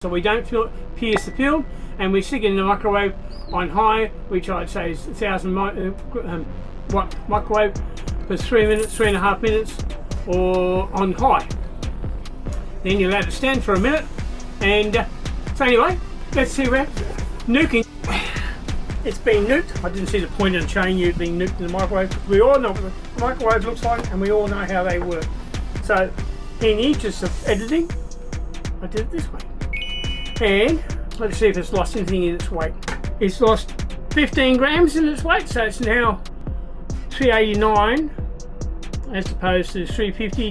So we don't pierce the film, and we stick it in the microwave on high, which I'd say is 1000 watt microwave for 3 minutes, 3.5 minutes, or on high. Then you let it stand for a minute, and so anyway, let's see where nuking. It's been nuked. I didn't see the point in showing you it being nuked in the microwave. We all know what the microwave looks like, and we all know how they work. So in interest of editing, I did it this way. And let's see if it's lost anything in its weight. It's lost 15 grams in its weight, so it's now 389 as opposed to 350.